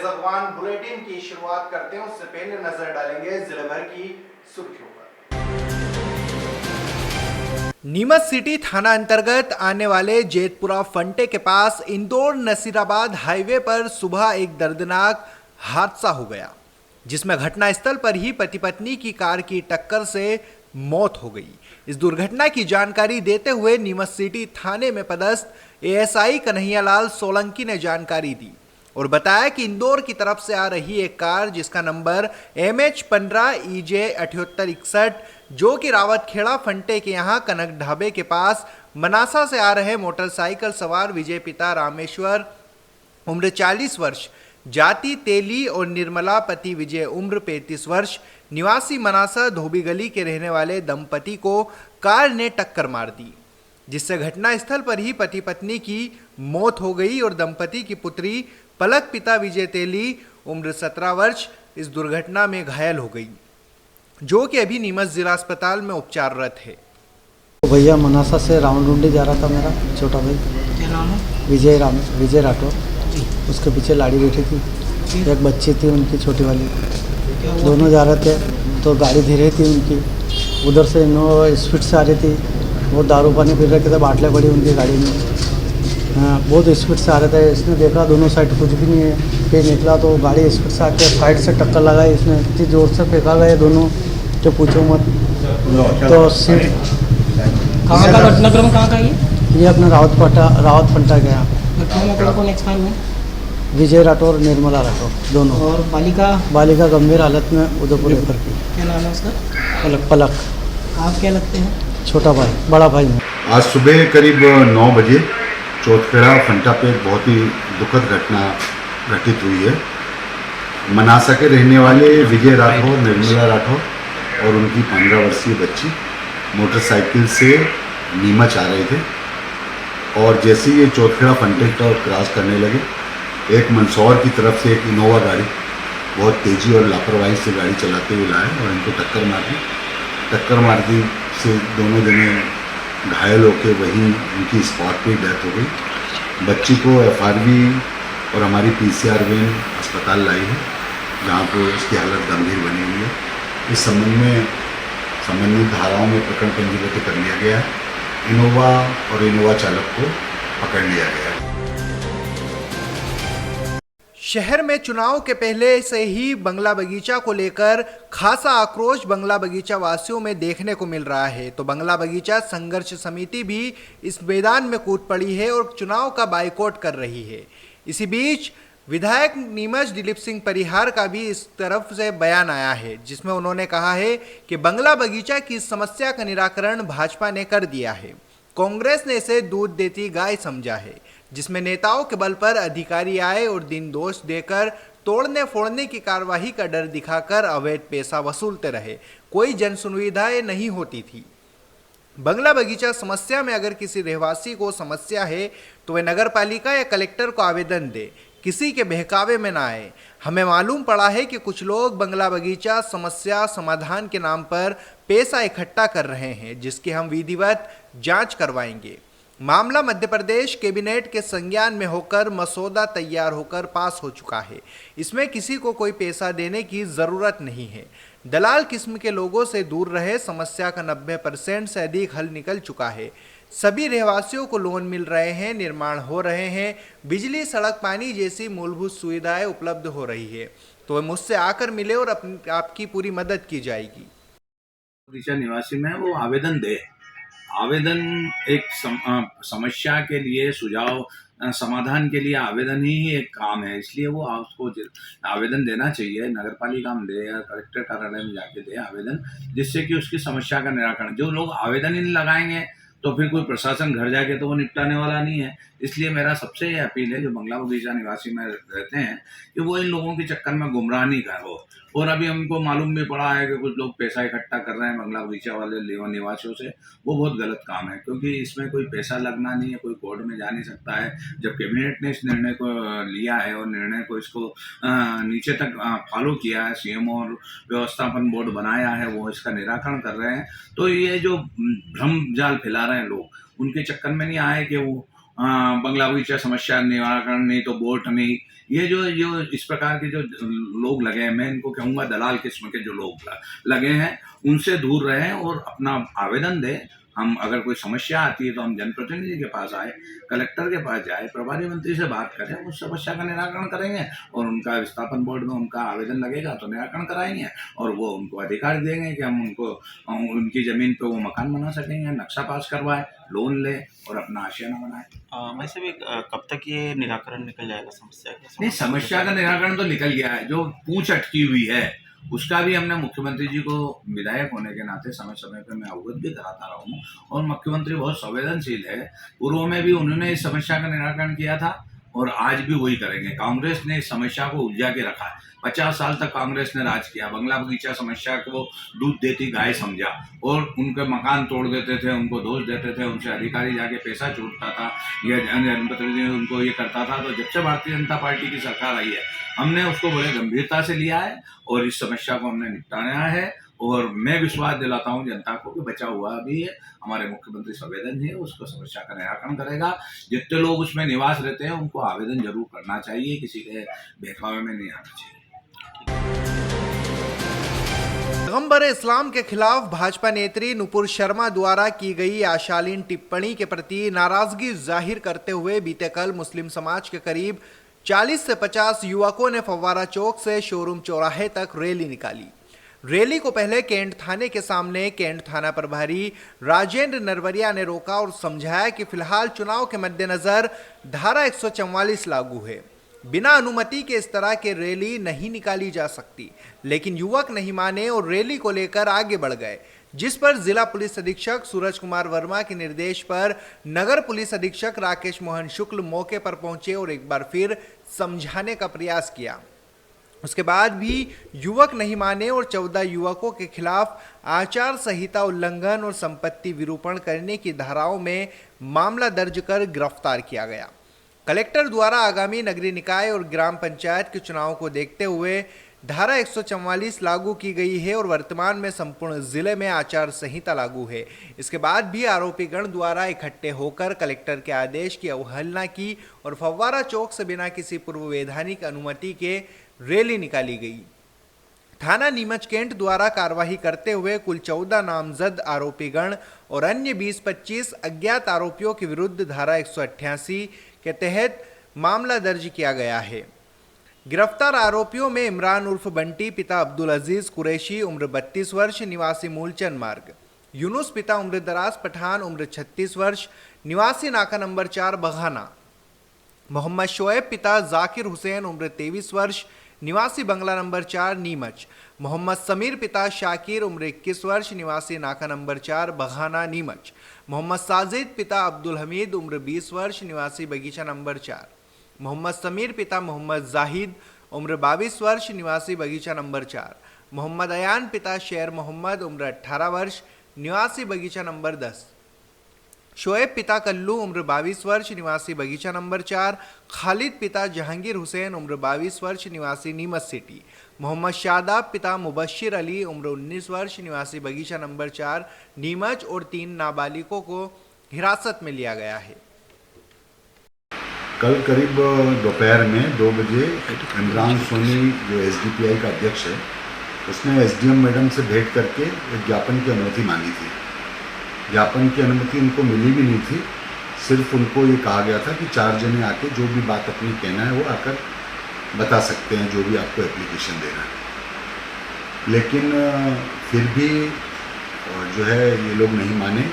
मेजबान बुलेटिन की शुरुआत करते हैं उससे पहले नजर डालेंगे जिले भर की सुर्खियों पर। नीमच सिटी थाना अंतर्गत आने वाले जेतपुरा फंटे के पास इंदौर नसीराबाद हाईवे पर सुबह एक दर्दनाक हादसा हो गया, जिसमें घटनास्थल पर ही पति पत्नी की कार की टक्कर से मौत हो गई। इस दुर्घटना की जानकारी देते हुए नीमच सिटी थाने में पदस्थ एएसआई कन्हैयालाल सोलंकी ने जानकारी दी और बताया कि इंदौर की तरफ से आ रही एक कार जिसका नंबर MH15EJ7861 जो कि रावतखेड़ा फंटे के यहाँ कनक ढाबे के पास मनासा से आ रहे मोटरसाइकिल सवार विजय पिता रामेश्वर उम्र 40 वर्ष, जाति तेली और निर्मला पति विजय उम्र 35 वर्ष, निवासी मनासा धोबी गली के रहने वाले दंपति को कार ने टक्कर मार दी, जिससे घटनास्थल पर ही पति पत्नी की मौत हो गई और दंपति की पुत्री पलक पिता विजय तेली उम्र 17 वर्ष इस दुर्घटना में घायल हो गई, जो कि अभी नीमच जिला अस्पताल में उपचाररत है। तो भैया मनासा से रावणडुंडी जा रहा था मेरा छोटा भाई, क्या नाम है? विजय राठौर। उसके पीछे लाड़ी बैठी थी, एक बच्ची थी उनकी छोटी वाली, दोनों जा रहे थे तो गाड़ी धीरे थी उनकी, उधर से इनोवा स्पीड से आ रही थी, वो दारू पानी पी रहे थे, बाटलें पड़ी उनकी गाड़ी में, हाँ बहुत स्पीड से आ रहे थे। इसने देखा दोनों साइड कुछ भी नहीं है, फिर निकला तो गाड़ी स्पीड से आके साइड से टक्कर लगाई, इसने इतनी ज़ोर से फेंका गए दोनों जो पूछो मत। तो सीट कहाँ का घटनाक्रम कहाँ का ये अपना रावत फंटा गया। घटना में कौन एक्सपायर हुए? विजय राठौर और निर्मला राठौर दोनों। और बालिका गंभीर हालत में उदयपुर रेफर की। क्या नाम है उसका? पलक। आप क्या लगते हैं? छोटा भाई, बड़ा भाई है। आज सुबह करीब 9 बजे चौथखेड़ा फंटा पे एक बहुत ही दुखद घटना घटित हुई है। मनासा के रहने वाले विजय राठौर, निर्मला राठौर और उनकी 15 वर्षीय बच्ची मोटरसाइकिल से नीमच आ रहे थे और जैसे ही ये चौथखेड़ा फंटे का क्रॉस करने लगे, एक मंदसौर की तरफ से एक इनोवा गाड़ी बहुत तेज़ी और लापरवाही से गाड़ी चलाते हुए लाए और इनको टक्कर मार दी से दोनों जने घायल होकर वहीं उनकी स्पॉट पे डेथ हो गई। बच्ची को FRV और हमारी PCR वैन अस्पताल लाई है, जहाँ पर उसकी हालत गंभीर बनी हुई है। इस संबंध में संबंधित धाराओं में प्रकरण पंजीबद्ध कर लिया गया है। इनोवा और इनोवा चालक को पकड़ लिया गया है। शहर में चुनाव के पहले से ही बंगला बगीचा को लेकर खासा आक्रोश बंगला बगीचा वासियों में देखने को मिल रहा है, तो बंगला बगीचा संघर्ष समिति भी इस मैदान में कूद पड़ी है और चुनाव का बाइकआउट कर रही है। इसी बीच विधायक नीमच दिलीप सिंह परिहार का भी इस तरफ से बयान आया है, जिसमें उन्होंने कहा है कि बंगला बगीचा की समस्या का निराकरण भाजपा ने कर दिया है, कांग्रेस ने इसे दूध देती गाय समझा है, जिसमें नेताओं के बल पर अधिकारी आए और दिन दोष देकर तोड़ने फोड़ने की कार्रवाई का डर दिखाकर अवैध पैसा वसूलते रहे, कोई जन सुविधाएं नहीं होती थी। बंगला बगीचा समस्या में अगर किसी रहवासी को समस्या है तो वह नगर पालिका या कलेक्टर को आवेदन दे, किसी के बहकावे में ना आए। हमें मालूम पड़ा है कि कुछ लोग बंगला बगीचा समस्या समाधान के नाम पर पैसा इकट्ठा कर रहे हैं, जिसकी हम विधिवत जांच करवाएंगे। मामला मध्य प्रदेश कैबिनेट के संज्ञान में होकर मसौदा तैयार होकर पास हो चुका है। इसमें किसी को कोई पैसा देने की ज़रूरत नहीं है। दलाल किस्म के लोगों से दूर रहे, समस्या का 90% से अधिक हल निकल चुका है। सभी रहवासियों को लोन मिल रहे हैं, निर्माण हो रहे हैं, बिजली सड़क पानी जैसी मूलभूत सुविधाएं उपलब्ध हो रही है, तो वह मुझसे आकर मिले और आपकी पूरी मदद की जाएगी। निवासी में वो आवेदन दे। आवेदन एक समस्या के लिए सुझाव समाधान के लिए आवेदन ही एक काम है, इसलिए वो उसको आवेदन देना चाहिए। नगर पालिका में दे या कलेक्टर कार्यालय में जाके दे आवेदन, जिससे कि उसकी समस्या का निराकरण। जो लोग आवेदन ही नहीं लगाएंगे तो फिर कोई प्रशासन घर जाके तो वो निपटाने वाला नहीं है। इसलिए मेरा सबसे ये अपील है जो बंगला बगीचा निवासी में रहते हैं कि वो इन लोगों के चक्कर में गुमराह नहीं कर हो। और अभी हमको मालूम भी पड़ा है कि कुछ लोग पैसा इकट्ठा कर रहे हैं बंगला बगीचा वाले निवासियों से, वो बहुत गलत काम है, क्योंकि इसमें कोई पैसा लगना नहीं है, कोई कोर्ट में जा नहीं सकता है। जब कैबिनेट ने इस निर्णय को लिया है और निर्णय को इसको नीचे तक फॉलो किया है, CM और व्यवस्थापन बोर्ड बनाया है, वो इसका निराकरण कर रहे हैं, तो ये जो भ्रम जाल फैला रहे हैं लोग, उनके चक्कर में नहीं आए कि वो बंगला बगीचा समस्या निवारण, नहीं तो वोट नहीं, ये जो जो इस प्रकार के जो लोग लगे हैं, मैं इनको कहूँगा दलाल किस्म के जो लोग लगे हैं, उनसे दूर रहें और अपना आवेदन दें। हम अगर कोई समस्या आती है तो हम जनप्रतिनिधि के पास आए, कलेक्टर के पास जाए, प्रभारी मंत्री से बात करें, उस समस्या का निराकरण करेंगे और उनका विस्थापन बोर्ड में उनका आवेदन लगेगा तो निराकरण कराएंगे और वो उनको अधिकार देंगे कि हम उनको उनकी ज़मीन पे वो मकान बना सकेंगे, नक्शा पास करवाए, लोन ले और अपना आशियाना बनाए। वैसे भी कब तक ये निराकरण निकल जाएगा समस्या का? नहीं, समस्या का निराकरण तो निकल गया है, जो पूछ अटकी हुई है उसका भी हमने मुख्यमंत्री जी को विधायक होने के नाते समय समय पर मैं अवगत भी कराता रहा हूँ और मुख्यमंत्री बहुत संवेदनशील है। पूर्व में भी उन्होंने इस समस्या का निराकरण किया था और आज भी वही करेंगे। कांग्रेस ने इस समस्या को उलझा के रखा है। 50 साल तक कांग्रेस ने राज किया, बंगला बगीचा समस्या को दूध देती गाय समझा और उनके मकान तोड़ देते थे, उनको दोष देते थे, उनसे अधिकारी जाके पैसा छूटता था, या जनप्रतिनिधि उनको ये करता था। तो जब से भारतीय जनता पार्टी की सरकार आई है, हमने उसको बड़े गंभीरता से लिया है और इस समस्या को हमने निपटाना है और मैं विश्वास दिलाता हूं जनता को कि बचा हुआ भी है, हमारे मुख्यमंत्री संवेदन है, उसको समस्या का निराकरण करेगा। जितने लोग उसमें निवास रहते हैं उनको आवेदन जरूर करना चाहिए, किसी के बहकावे में नहीं आना चाहिए। पैगंबर इस्लाम के खिलाफ भाजपा नेत्री नुपुर शर्मा द्वारा की गई अशालीन टिप्पणी के प्रति नाराजगी जाहिर करते हुए बीते कल मुस्लिम समाज के करीब 40 से 50 युवकों ने फव्वारा चौक से शोरूम चौराहे तक रैली निकाली। रैली को पहले कैंट थाने के सामने कैंट थाना प्रभारी राजेंद्र नरवरिया ने रोका और समझाया कि फिलहाल चुनाव के मद्देनजर धारा 144 लागू है, बिना अनुमति के इस तरह के रैली नहीं निकाली जा सकती। लेकिन युवक नहीं माने और रैली को लेकर आगे बढ़ गए, जिस पर जिला पुलिस अधीक्षक सूरज कुमार वर्मा के निर्देश पर नगर पुलिस अधीक्षक राकेश मोहन शुक्ल मौके पर पहुंचे और एक बार फिर समझाने का प्रयास किया। उसके बाद भी युवक नहीं माने और 14 युवकों के खिलाफ आचार संहिता उल्लंघन और संपत्ति विरूपण करने की धाराओं में मामला दर्ज कर गिरफ्तार किया गया। कलेक्टर द्वारा आगामी नगरीय निकाय और ग्राम पंचायत के चुनाव को देखते हुए धारा 144 लागू की गई है और वर्तमान में संपूर्ण जिले में आचार संहिता लागू है। इसके बाद भी आरोपीगण द्वारा इकट्ठे होकर कलेक्टर के आदेश की अवहेलना की और फव्वारा चौक से बिना किसी पूर्व वैधानिक अनुमति के रैली निकाली गई। थाना नीमच कैंट द्वारा कार्रवाई करते हुए कुल 14 नामजद आरोपीगण और अन्य 20-25 अज्ञात आरोपियों के विरुद्ध धारा 188 के तहत मामला दर्ज किया गया है। गिरफ्तार आरोपियों में इमरान उर्फ बंटी पिता अब्दुल अजीज कुरैशी उम्र 32 वर्ष निवासी मूलचंद मार्ग, यूनुस पिता उम्र दराज पठान उम्र 36 वर्ष निवासी नाका नंबर 4 बघाना, मोहम्मद शोएब पिता जाकिर हुसैन उम्र 23 वर्ष निवासी बंगला नंबर 4 नीमच, मोहम्मद समीर पिता शाकिर उम्र 21 वर्ष निवासी नाका नंबर 4 बघाना नीमच, मोहम्मद साजिद पिता अब्दुल हमीद उम्र 20 वर्ष निवासी बगीचा नंबर 4, मोहम्मद समीर पिता मोहम्मद जाहिद उम्र 22 वर्ष निवासी बगीचा नंबर 4, मोहम्मद अयान पिता शेर मोहम्मद उम्र 18 वर्ष निवासी बगीचा नंबर 10, शोएब पिता कल्लू उम्र 22 वर्ष निवासी बगीचा नंबर 4, खालिद पिता जहांगीर हुसैन उम्र 22 वर्ष निवासी नीमच सिटी, मोहम्मद शादाब पिता मुबशिर अली उम्र 19 वर्ष निवासी बगीचा नंबर 4 नीमच और 3 नाबालिगों को हिरासत में लिया गया है। कल करीब दोपहर में 2 बजे इमरान सोनी जो SDPI का अध्यक्ष है, उसने SDM मैडम से भेंट करके एक ज्ञापन की अनुमति मांगी थी। ज्ञापन की अनुमति उनको मिली भी नहीं थी, सिर्फ उनको ये कहा गया था कि 4 जने आके जो भी बात अपनी कहना है वो आकर बता सकते हैं, जो भी आपको एप्लीकेशन देना है। लेकिन फिर भी जो है ये लोग नहीं माने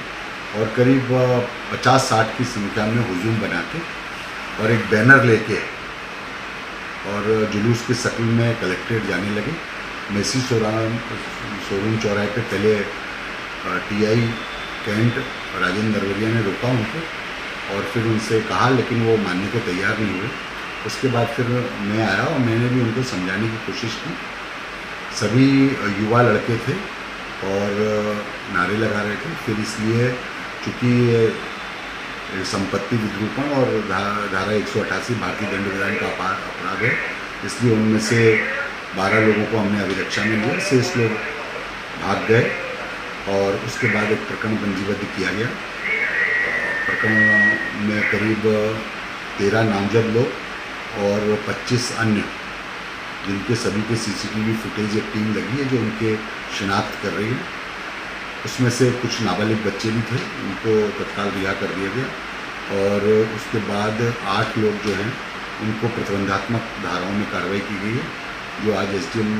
और करीब 50-60 की संख्या में हुजूम बना के और एक बैनर लेके और जुलूस की शक्ल में कलेक्ट्रेट जाने लगे। मेसी शोरूम चौराहे पे पहले TI कैंट राजेंद्र नरवरिया ने रोका उनको और फिर उनसे कहा, लेकिन वो मानने को तैयार नहीं हुए। उसके बाद फिर मैं आया और मैंने भी उनको समझाने की कोशिश की। सभी युवा लड़के थे और नारे लगा रहे थे। फिर इसलिए चूँकि संपत्ति विरूपण और धारा 188 भारतीय दंड विधान का अपराध है, इसलिए उनमें से 12 लोगों को हमने अभिरक्षा में लिया, 6 लोग भाग गए और उसके बाद एक प्रकरण पंजीबद्ध किया गया प्रकरण में करीब 13 नामजद लोग और 25 अन्य, जिनके सभी के सीसीटीवी फुटेज एक टीम लगी है जो उनके शिनाख्त कर रही है। उसमें से कुछ नाबालिग बच्चे भी थे, उनको तत्काल रिहा कर दिया गया और उसके बाद 8 लोग जो हैं उनको प्रतिबंधात्मक धाराओं में कार्रवाई की गई है, जो आज एसडीएम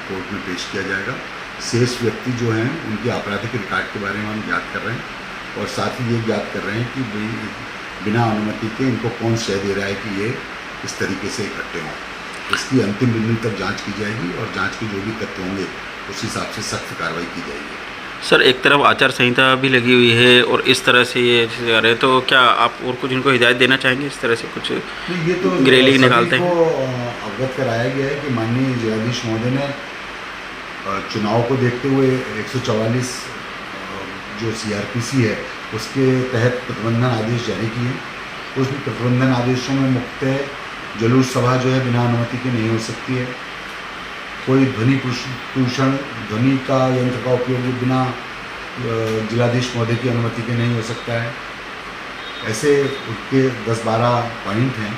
कोर्ट में पेश किया जाएगा। शेष व्यक्ति जो हैं उनके आपराधिक रिकॉर्ड के बारे में हम ज्ञात कर रहे हैं और साथ ही ये ज्ञात कर रहे हैं कि बिना अनुमति के इनको कौन शय दे रहा है कि ये इस तरीके से इकट्ठे हों। इसकी अंतिम बिंदु तक जांच की जाएगी और जांच के जो भी तथ्य होंगे उस हिसाब से सख्त कार्रवाई की जाएगी। सर, एक तरफ आचार संहिता भी लगी हुई है और इस तरह से ये जा रहे हैं, तो क्या आप और कुछ इनको हिदायत देना चाहेंगे? इस तरह से कुछ ये तो ग्रेली निकालते हैं। को अवगत कराया गया है कि माननीय जिलाधीश महोदय ने चुनाव को देखते हुए 144 जो सीआरपीसी है उसके तहत प्रतिबंधन आदेश जारी किए। उस प्रतिबंधन आदेशों में मुख्यतः जुलूस सभा जो है बिना अनुमति के नहीं हो सकती है। कोई ध्वनि प्रदूषण, ध्वनि का यंत्र का उपयोग बिना जिलाधीश महोदय की अनुमति के नहीं हो सकता है। ऐसे उसके 10-12 पॉइंट हैं।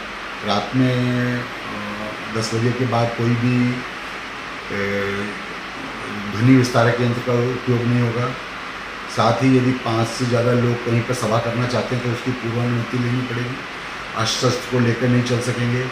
रात में 10 बजे के बाद कोई भी ध्वनि विस्तारक यंत्र का उपयोग नहीं होगा। साथ ही यदि 5 से ज़्यादा लोग कहीं पर सभा करना चाहते हैं तो उसकी पूर्व अनुमति लेनी पड़ेगी। अस्त्र शस्त्र को लेकर नहीं चल सकेंगे।